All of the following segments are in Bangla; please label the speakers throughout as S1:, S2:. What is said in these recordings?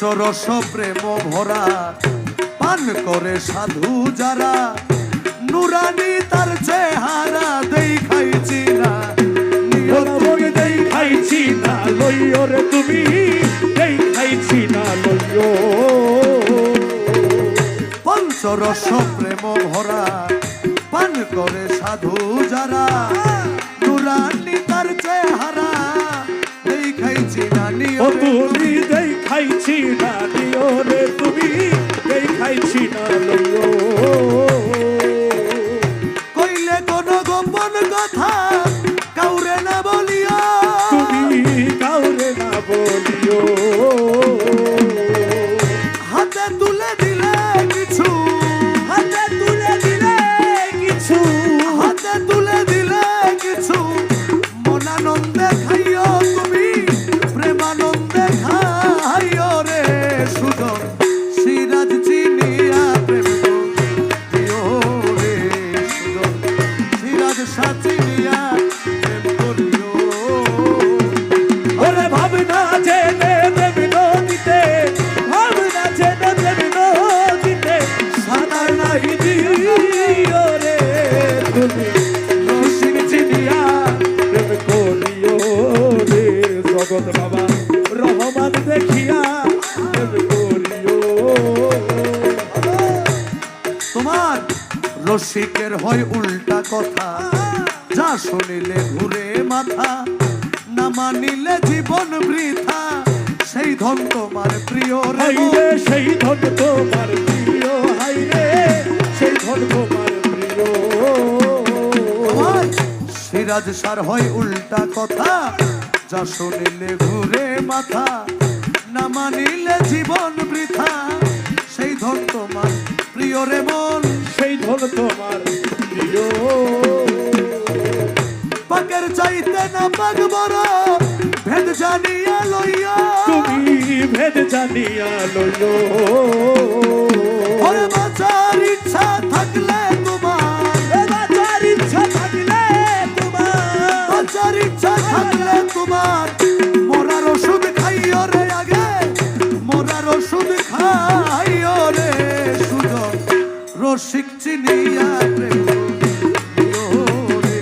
S1: পঞ্চরস প্রেম ভরা পান করে সাধু যারা নুরানি তার চেহারা দেখাইছি না
S2: দেখাইছি না লইও রে তুমি দেখাইছি না লইও
S1: পঞ্চরস প্রেম ভরা পান করে সাধু যারা নুরানি তার চেহারা দেখাইছি না
S2: ও তুমি দেখাইছি না নিও রে তুমি দেখাইছি না লইও
S1: কইলে কোন গোপন কথা কাউরে না বলিও
S2: তুমি কাউরে না বলিও
S1: হাতে তুলে দিলে কিছু
S2: হাতে তুলে দিলে কিছু
S1: হাতে তুলে দিলে কিছু মনানন্দে খাইও তুমি প্রেমানন্দে খাইও রে সুজন সিরাজ চিনিয়া প্রেম করিও রে সুজন সিরাজ সাচিনিয়া প্রেম করিও
S2: ওরে ভাবনা জেনে দেবি নদীতে ভাবনা জেনে দেবি নদীতে সাঁতার নাই দিও রে তুমি রসিক চিনিয়া প্রেম করিও রে জগৎ বাবা রহমান দেখিয়া প্রেম করিও
S1: তোমার রসিকের হয় উল্টা কথা যা শুনিলে ঘুরে মাথা না মানিলে জীবন বৃথা সেই ধন তোমার প্রিয় রে
S2: হাইরে সেই ধন তোমার প্রিয় হাইরে সেই ধন তোমার প্রিয়
S1: তোমার সিরাজ সার হয় উল্টা কথা যা শুনিলে ঘুরে মাথা না মানিলে জীবন বৃথা সেই ধন তোমার প্রিয় রে মন
S2: সেই ধন তোমার প্রিয়
S1: পাকের চাইতে না পাক বড় ভেদ জানিয়া লইয়া
S2: তুমি ভেদ জানিয়া লইও
S1: ওরে বাঁচার ইচ্ছা থাকলে তোমার
S2: বাঁচার ইচ্ছা থাকলে তোমার
S1: বাঁচার ইচ্ছা থাকলে তোমার মরার ওষুধ খাইও রে আগে মরার ওষুধ খাইও রে সুজন রসিক চিনিয়া প্রেম করিও রে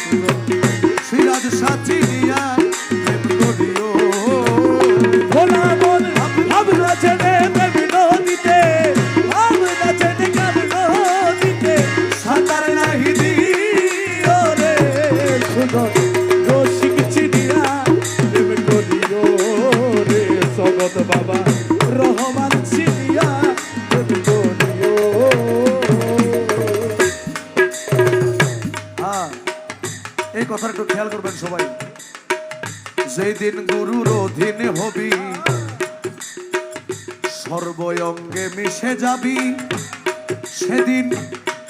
S1: সুজন সিরাজ সাচিনিয়া প্রেম করিও
S2: ভোলা মন ভাবনা জেনে দেবি নদীতে ভাবনা জেনে কাম নদীতে
S1: সাঁতার নাহি দিও
S2: রে সুন্দর রসিক চিনিয়া প্রেম করিও রে জগৎ বাবা রহমান চিনিয়া প্রেম করিও
S1: এই কথাটা একটু খেয়াল করবেন সবাই যেই দিন গুরুর অধীন হবি সর্বঙ্গে মিশে যাবি সেদিন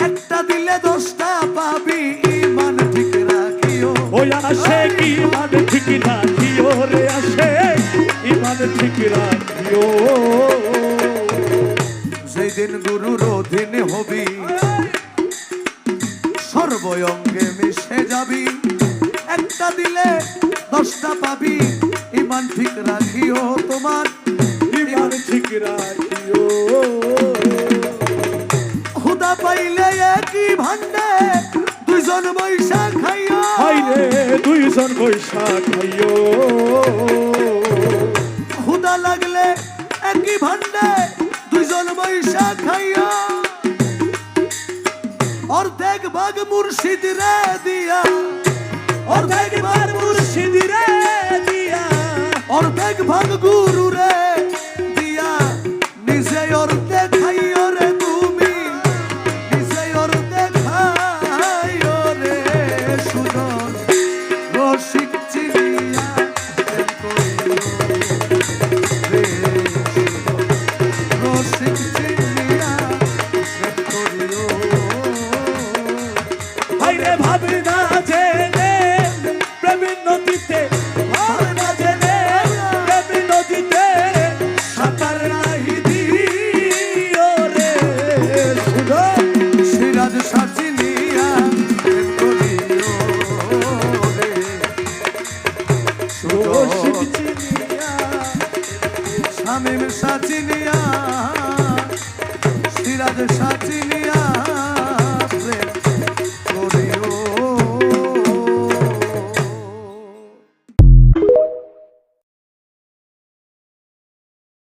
S1: একটা দিলে 10টা পাবি ইমান ঠিক রাখিও
S2: ওই আসে কি ইমান ঠিক রাখিও রে আসে ইমান ঠিক রাখিও
S1: যেই দিন গুরুর অধীন হবি সর্বঙ্গে মিশে যাবি একটা দিলে 10টা পাবি ইমান ঠিক রাখিও তোমার
S2: ইমান ঠিক রাখিও
S1: খুদা পাইলে একই ভান্ডে দুইজন বৈশা খাইও
S2: হাইরে দুইজন বৈশাখ খাইও
S1: খুদা লাগলে একই ভান্ডে দুইজন বৈশা খাইও অর্ধেক ভাগ মুর্শিদ রে দিয়া
S2: অর্ধেক ভাগ মুর্শিদ রে দিয়া
S1: অর্ধেক ভাগ গুরু রে দিয়া নিজে অর্ধেক খাইও রে তুমি নিজে অর্ধেক খাইও রে সুজন রসিক চিনিয়া প্রেম করিও রে সুজন রসিক চিনিয়া প্রেম করিও
S2: হাইরে ভাবনা